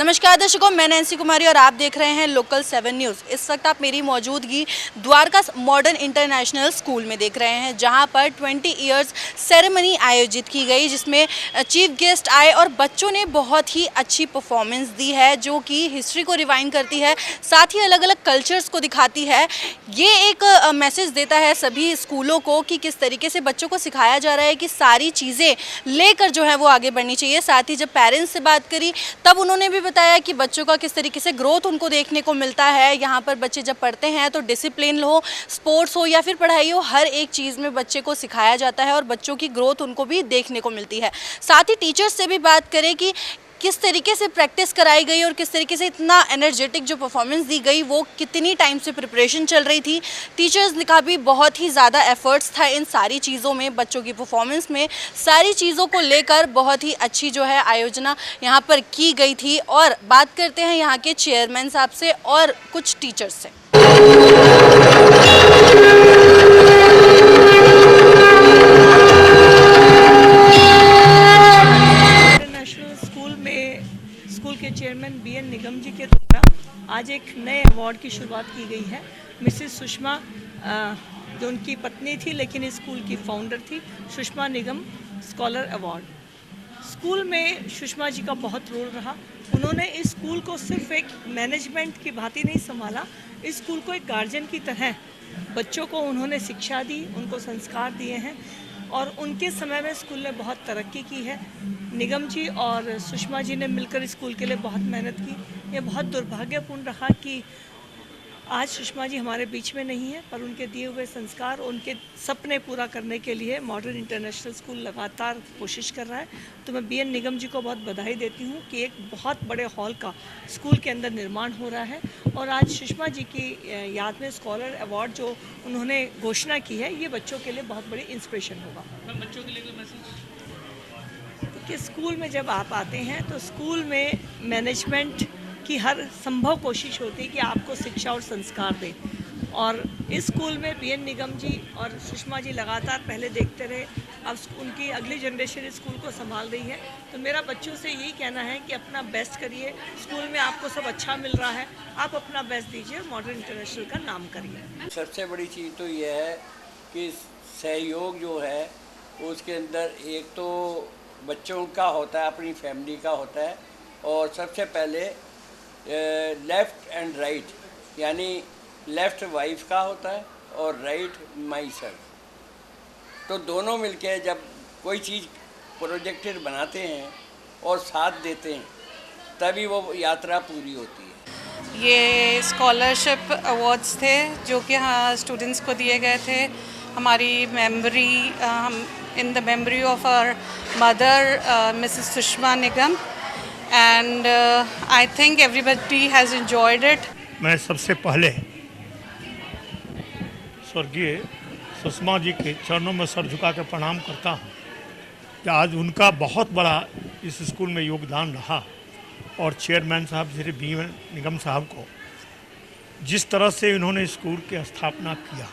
नमस्कार दर्शकों, मैं नैन्सी कुमारी और आप देख रहे हैं लोकल 7 न्यूज़। इस वक्त आप मेरी मौजूदगी द्वारका मॉडर्न इंटरनेशनल स्कूल में देख रहे हैं, जहां पर 20 इयर्स सेरेमनी आयोजित की गई, जिसमें चीफ गेस्ट आए और बच्चों ने बहुत ही अच्छी परफॉर्मेंस दी है, जो कि हिस्ट्री को रिवाइंड करती है, साथ ही अलग अलग कल्चर्स को दिखाती है। ये एक मैसेज देता है सभी स्कूलों को कि किस तरीके से बच्चों को सिखाया जा रहा है कि सारी चीज़ें लेकर जो है वो आगे बढ़नी चाहिए। साथ ही जब पेरेंट्स से बात करी तब उन्होंने भी बताया कि बच्चों का किस तरीके से ग्रोथ उनको देखने को मिलता है। यहाँ पर बच्चे जब पढ़ते हैं तो डिसिप्लिन हो, स्पोर्ट्स हो या फिर पढ़ाई हो, हर एक चीज़ में बच्चे को सिखाया जाता है और बच्चों की ग्रोथ उनको भी देखने को मिलती है। साथ ही टीचर्स से भी बात करें कि किस तरीके से प्रैक्टिस कराई गई और किस तरीके से इतना एनर्जेटिक जो परफॉर्मेंस दी गई, वो कितनी टाइम से प्रिपरेशन चल रही थी। टीचर्स का भी बहुत ही ज़्यादा एफर्ट्स था इन सारी चीज़ों में, बच्चों की परफॉर्मेंस में, सारी चीज़ों को लेकर बहुत ही अच्छी जो है आयोजना यहाँ पर की गई थी। और बात करते हैं यहाँ के चेयरमैन साहब से और कुछ टीचर्स से। स्कूल के चेयरमैन बीएन निगम जी के द्वारा आज एक नए अवार्ड की शुरुआत की गई है। मिसेस सुषमा, जो उनकी पत्नी थी लेकिन इस स्कूल की फाउंडर थी, सुषमा निगम स्कॉलर अवार्ड। स्कूल में सुषमा जी का बहुत रोल रहा। उन्होंने इस स्कूल को सिर्फ एक मैनेजमेंट की भांति नहीं संभाला, इस स्कूल को एक गार्जियन की तरह बच्चों को उन्होंने शिक्षा दी, उनको संस्कार दिए हैं और उनके समय में स्कूल ने बहुत तरक्की की है। निगम जी और सुषमा जी ने मिलकर स्कूल के लिए बहुत मेहनत की। ये बहुत दुर्भाग्यपूर्ण रहा कि आज सुषमा जी हमारे बीच में नहीं है, पर उनके दिए हुए संस्कार, उनके सपने पूरा करने के लिए मॉडर्न इंटरनेशनल स्कूल लगातार कोशिश कर रहा है। तो मैं बीएन निगम जी को बहुत बधाई देती हूँ कि एक बहुत बड़े हॉल का स्कूल के अंदर निर्माण हो रहा है और आज सुषमा जी की याद में स्कॉलर अवार्ड जो उन्होंने घोषणा की है, ये बच्चों के लिए बहुत बड़ी इंस्पिरेशन होगा। बच्चों के लिए कोई मैसेज कि स्कूल में जब आप आते हैं तो स्कूल में मैनेजमेंट की हर संभव कोशिश होती है कि आपको शिक्षा और संस्कार दें, और इस स्कूल में बीएन निगम जी और सुषमा जी लगातार पहले देखते रहे, अब उनकी अगली जनरेशन इस स्कूल को संभाल रही है। तो मेरा बच्चों से यही कहना है कि अपना बेस्ट करिए। स्कूल में आपको सब अच्छा मिल रहा है, आप अपना बेस्ट दीजिए, मॉडर्न इंटरनेशनल का नाम करिए। सबसे बड़ी चीज़ तो यह है कि सहयोग जो है उसके अंदर एक तो बच्चों का होता है, अपनी फैमिली का होता है, और सबसे पहले लेफ़्ट एंड राइट, यानी लेफ़्ट वाइफ का होता है और राइट माई सेल्फ। तो दोनों मिलके जब कोई चीज़ प्रोजेक्टेड बनाते हैं और साथ देते हैं, तभी वो यात्रा पूरी होती है। ये स्कॉलरशिप अवार्ड्स थे जो कि हाँ स्टूडेंट्स को दिए गए थे हमारी memory, in the memory of our mother, Mrs. Sushma Nigam, and I think everybody has enjoyed it. मैं सबसे पहले स्वर्गीय सुषमा जी के चरणों में सर झुका के प्रणाम करता हूँ कि आज उनका बहुत बड़ा इस स्कूल में योगदान रहा, और चेयरमैन साहब श्री बीएन निगम साहब को जिस तरह से इन्होंने स्कूल की स्थापना किया,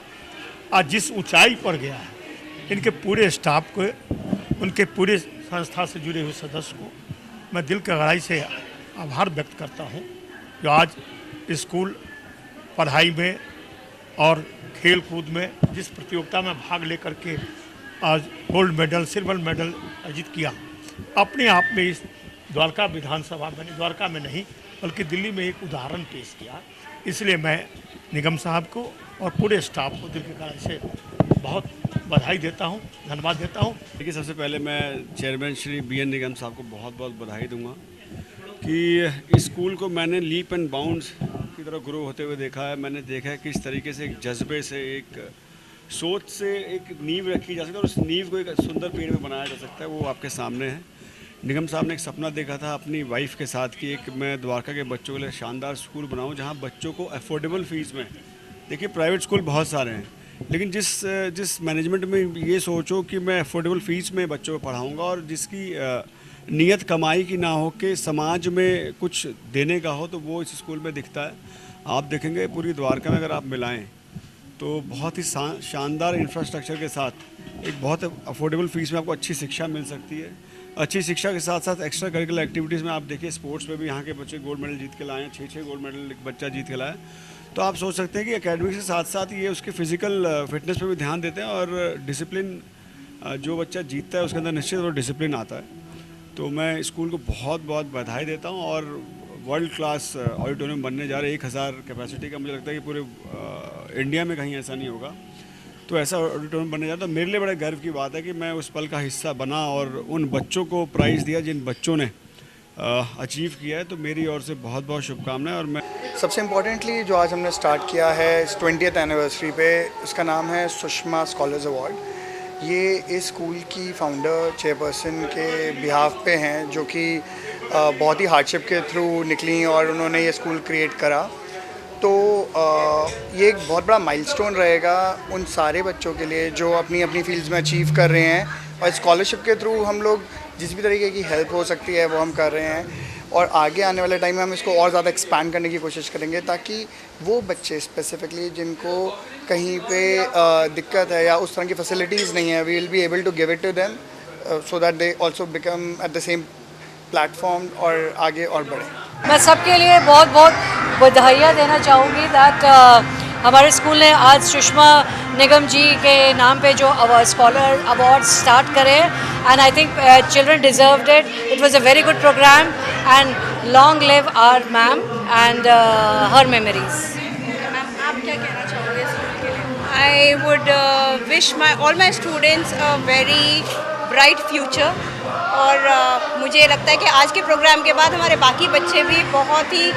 आज जिस ऊंचाई पर गया है, इनके पूरे स्टाफ को, उनके पूरे संस्था से जुड़े हुए सदस्य को मैं दिल की गहराई से आभार व्यक्त करता हूं, जो आज स्कूल पढ़ाई में और खेल कूद में जिस प्रतियोगिता में भाग लेकर के आज गोल्ड मेडल, सिल्वर मेडल अर्जित किया, अपने आप में इस द्वारका विधानसभा में, द्वारका में नहीं बल्कि दिल्ली में एक उदाहरण पेश किया। इसलिए मैं निगम साहब को और पूरे स्टाफ को दिल की गहराई से बहुत बधाई देता हूं, धन्यवाद देता हूं। देखिए, सबसे पहले मैं चेयरमैन श्री बीएन निगम साहब को बहुत बहुत बधाई दूंगा कि इस स्कूल को मैंने लीप एंड बाउंड्स की तरह ग्रो होते हुए देखा है। मैंने देखा है कि इस तरीके से एक जज्बे से, एक सोच से एक नींव रखी जा सकती है और उस नींव को एक सुंदर पेड़ में बनाया जा सकता है, वो आपके सामने है। निगम साहब ने एक सपना देखा था अपनी वाइफ के साथ कि एक मैं द्वारका के बच्चों के लिए शानदार स्कूल बनाऊँ जहाँ बच्चों को अफोर्डेबल फ़ीस में, देखिए प्राइवेट स्कूल बहुत सारे हैं, लेकिन जिस मैनेजमेंट में ये सोचो कि मैं अफोर्डेबल फ़ीस में बच्चों को पढ़ाऊँगा और जिसकी नीयत कमाई की ना हो के समाज में कुछ देने का हो, तो वो इस स्कूल में दिखता है। आप देखेंगे पूरी द्वारका में अगर आप मिलाएं तो बहुत ही शानदार इंफ्रास्ट्रक्चर के साथ एक बहुत अफोर्डेबल फ़ीस में आपको अच्छी शिक्षा मिल सकती है। अच्छी शिक्षा के साथ साथ एक्स्ट्रा करिकुलर एक्टिविटीज़ में आप देखिए स्पोर्ट्स में भी यहाँ के बच्चे गोल्ड मेडल जीत के लाए हैं, 6 गोल्ड मेडल एक बच्चा जीत के लाया है। तो आप सोच सकते हैं कि एकेडमिक्स के साथ साथ ये उसके फिजिकल फिटनेस पे भी ध्यान देते हैं और डिसिप्लिन जो बच्चा जीतता है उसके अंदर निश्चित वो डिसिप्लिन आता है। तो मैं स्कूल को बहुत बहुत बधाई देता हूँ और वर्ल्ड क्लास ऑडिटोरियम बनने जा रहे 1000 कैपेसिटी का, मुझे लगता है कि पूरे इंडिया में कहीं ऐसा नहीं होगा। तो ऐसा ऑडिटोरियम बनने जा रहा है, तो मेरे लिए बड़े गर्व की बात है कि मैं उस पल का हिस्सा बना और उन बच्चों को प्राइज़ दिया जिन बच्चों ने अचीव किया है। तो मेरी ओर से बहुत बहुत शुभकामनाएं। और मैं सबसे इम्पोर्टेंटली जो आज हमने स्टार्ट किया है इस 20th एनिवर्सरी पे, इसका नाम है सुषमा स्कॉलर्स अवार्ड। ये इस स्कूल की फाउंडर चेयरपर्सन के बिहाफ पे हैं, जो कि बहुत ही हार्डशिप के थ्रू निकली और उन्होंने ये स्कूल क्रिएट करा। तो ये एक बहुत बड़ा माइलस्टोन रहेगा उन सारे बच्चों के लिए जो अपनी अपनी फील्ड्स में अचीव कर रहे हैं, और स्कॉलरशिप के थ्रू हम लोग जिस भी तरीके की हेल्प हो सकती है वो हम कर रहे हैं। और आगे आने वाले टाइम में हम इसको और ज़्यादा एक्सपैंड करने की कोशिश करेंगे, ताकि वो बच्चे स्पेसिफिकली जिनको कहीं पे दिक्कत है या उस तरह की फैसिलिटीज़ नहीं है, we will be able to give it to them so that they also become at the same platform और आगे और बढ़े। मैं सबके लिए बहुत बहुत बधाइयाँ देना चाहूँगी दैट हमारे स्कूल ने आज सुषमा निगम जी के नाम पे जो स्कॉलर अवार्ड स्टार्ट करे, and I think children deserved it. It was a very good programme and long live our ma'am and her memories. Ma'am आप क्या कहना चाहोगे स्कूल के लिए? I would wish all my students a very bright future। और मुझे लगता है कि आज के प्रोग्राम के बाद हमारे बाकी बच्चे भी बहुत ही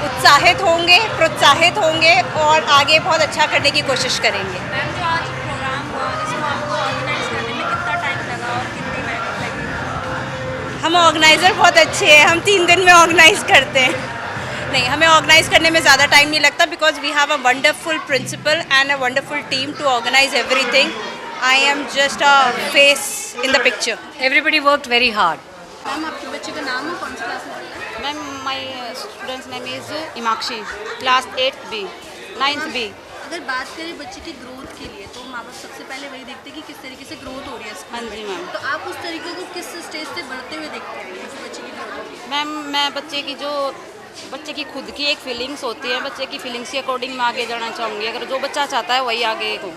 उत्साहित होंगे, प्रोत्साहित होंगे और आगे बहुत अच्छा करने की कोशिश करेंगे। मैम जो आज प्रोग्राम हुआ इसको आपको ऑर्गेनाइज करने में कितना टाइम लगा और कितनी मेहनत लगी? हम ऑर्गेनाइज़र बहुत अच्छे हैं, हम 3 दिन में ऑर्गेनाइज करते हैं। नहीं, हमें ऑर्गेनाइज करने में ज़्यादा टाइम नहीं लगता, because we have a wonderful principal and a wonderful team to organise everything. I am just a face in the picture. Everybody worked very hard. Ma'am आपके बच्चे का नाम है, कौन सी क्लास में पढ़ता है? Ma'am, my student's name is Imakshi, class 8th B, 9th B. अगर बात करें बच्चे की ग्रोथ के लिए, तो माँ बाप सबसे पहले वही देखते हैं कि किस तरीके से ग्रोथ हो रही है स्कूल हाँ जी में। मैम। तो आप उस तरीके को किस स्टेज से बढ़ते हुए देखते हैं जैसे बच्चे की ग्रोथ हो रही है? मैम, मैं बच्चे की खुद की एक फीलिंग्स होती है, बच्चे की फीलिंग्स के अकॉर्डिंग मैं आगे जाना चाहूँगी। अगर जो बच्चा चाहता है वही आगे हो।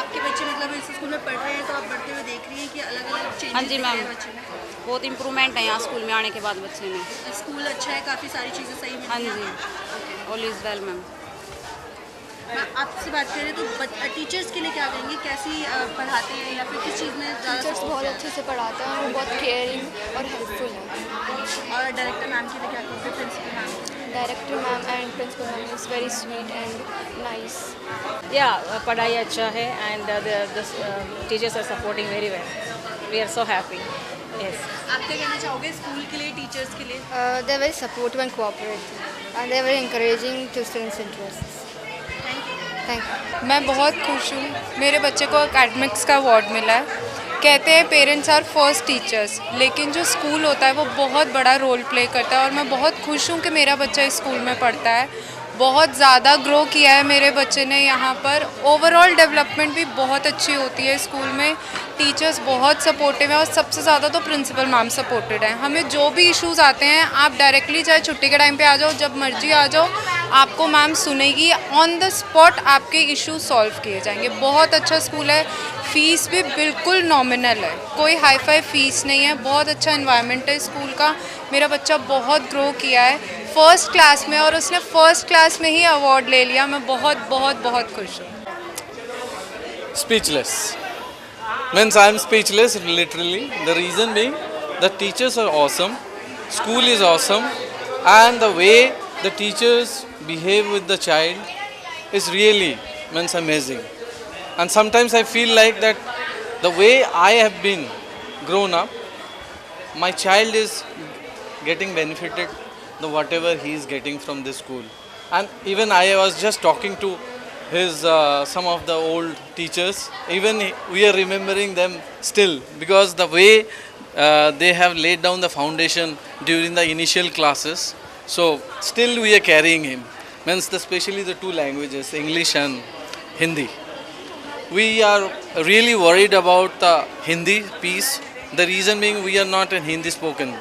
आपके बच्चे मतलब इस स्कूल में पढ़ रहे हैं, तो आप बढ़ते हुए देख रही हैं कि अलग अलग चेंजेस हाँ जी दिख रहे हैं मैम, बच्चे में? बहुत इम्प्रूवमेंट है यहाँ स्कूल में आने के बाद बच्चे में। स्कूल अच्छा है, काफ़ी सारी चीज़ें सही हाँ मिलती जी, हैं। All is well ma'am. मैं आपसे बात करें तो टीचर्स के लिए क्या कहेंगे, कैसी पढ़ाते हैं या फिर किस चीज़ में ज़्यादा टीचर्स बहुत अच्छे से पढ़ाते हैं और वो बहुत केयरिंग और हेल्पफुल है। और डायरेक्टर मैम के लिए क्या कहेंगे, principal ma'am? Director ma'am and principal ma'am is very sweet and nice. या पढ़ाई अच्छा है and the teachers are supporting very well. We are so happy. Yes. आप क्या कहना चाहोगे स्कूल के लिए, टीचर्स के लिए? They are very supportive and cooperative and they are very encouraging to students interest. Thank you. मैं बहुत खुश हूँ, मेरे बच्चे को एकेडमिक्स का अवार्ड मिला है। कहते हैं पेरेंट्स आर फर्स्ट टीचर्स, लेकिन जो स्कूल होता है वो बहुत बड़ा रोल प्ले करता है और मैं बहुत खुश हूँ कि मेरा बच्चा इस स्कूल में पढ़ता है। बहुत ज़्यादा ग्रो किया है मेरे बच्चे ने यहाँ पर। ओवरऑल डेवलपमेंट भी बहुत अच्छी होती है स्कूल में। टीचर्स बहुत सपोर्टिव हैं और सबसे ज़्यादा तो प्रिंसिपल मैम सपोर्टेड हैं। हमें जो भी इश्यूज़ आते हैं, आप डायरेक्टली चाहे छुट्टी के टाइम पे आ जाओ, जब मर्जी आ जाओ, आपको मैम सुनेगी। ऑन द स्पॉट आपके इशू सॉल्व किए जाएंगे। बहुत अच्छा स्कूल है। फ़ीस भी बिल्कुल नॉमिनल है, कोई हाई फाई फ़ीस नहीं है। बहुत अच्छा इन्वायरमेंट है स्कूल का। मेरा बच्चा बहुत ग्रो किया है फर्स्ट क्लास में और उसने फर्स्ट क्लास में ही अवार्ड ले लिया। मैं बहुत बहुत बहुत खुश हूँ। Speechless. Means I am speechless literally. The reason being the teachers are awesome, school is awesome, and the way the teachers behave with the child is really means amazing. And sometimes I feel like that the way I have been grown up, my child is getting benefited the whatever he is getting from this school. And even I was just talking to his some of the old teachers. Even we are remembering them still, because the way they have laid down the foundation during the initial classes. So still we are carrying him. Means especially the two languages, English and Hindi. We are really worried about the Hindi piece The reason being, we are not in Hindi spoken.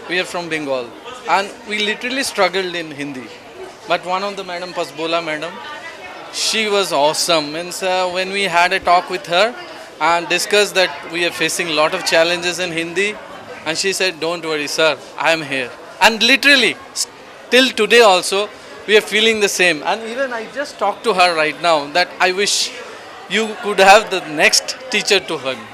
We are from Bengal, and we literally struggled in Hindi. But one of the madam, Pasbola madam, she was awesome. Means when we had a talk with her and discussed that we are facing a lot of challenges in Hindi, and she said, "Don't worry, sir, I am here." And literally, till today also, we are feeling the same. And even I just talked to her right now that I wish you could have the next teacher to hug.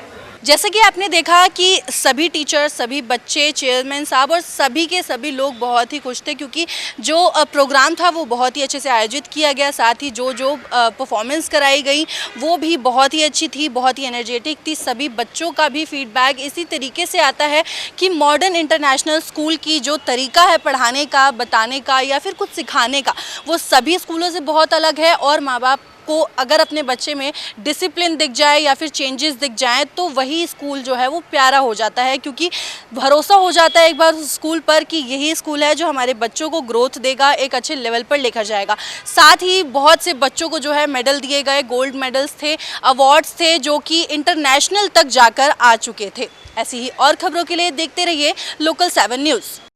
जैसे कि आपने देखा कि सभी teacher, सभी बच्चे, chairman साहब और सभी के सभी लोग बहुत ही खुश थे, क्योंकि जो प्रोग्राम था वो बहुत ही अच्छे से आयोजित किया गया। साथ ही जो परफॉर्मेंस कराई गई वो भी बहुत ही अच्छी थी, बहुत ही एनर्जेटिक थी। सभी बच्चों का भी फीडबैक इसी तरीके से आता है कि मॉडर्न इंटरनेशनल स्कूल की जो तरीका है पढ़ाने का, बताने का या फिर कुछ सिखाने का, वो सभी स्कूलों से बहुत अलग है। और माँ बाप को अगर अपने बच्चे में डिसिप्लिन दिख जाए या फिर चेंजेस दिख जाएं तो वही स्कूल जो है वो प्यारा हो जाता है, क्योंकि भरोसा हो जाता है एक बार उस स्कूल पर कि यही स्कूल है जो हमारे बच्चों को ग्रोथ देगा, एक अच्छे लेवल पर लेकर जाएगा। साथ ही बहुत से बच्चों को जो है मेडल दिए गए, गोल्ड मेडल्स थे, अवार्ड्स थे जो कि इंटरनेशनल तक जाकर आ चुके थे। ऐसी ही और खबरों के लिए देखते रहिए लोकल 7 न्यूज़।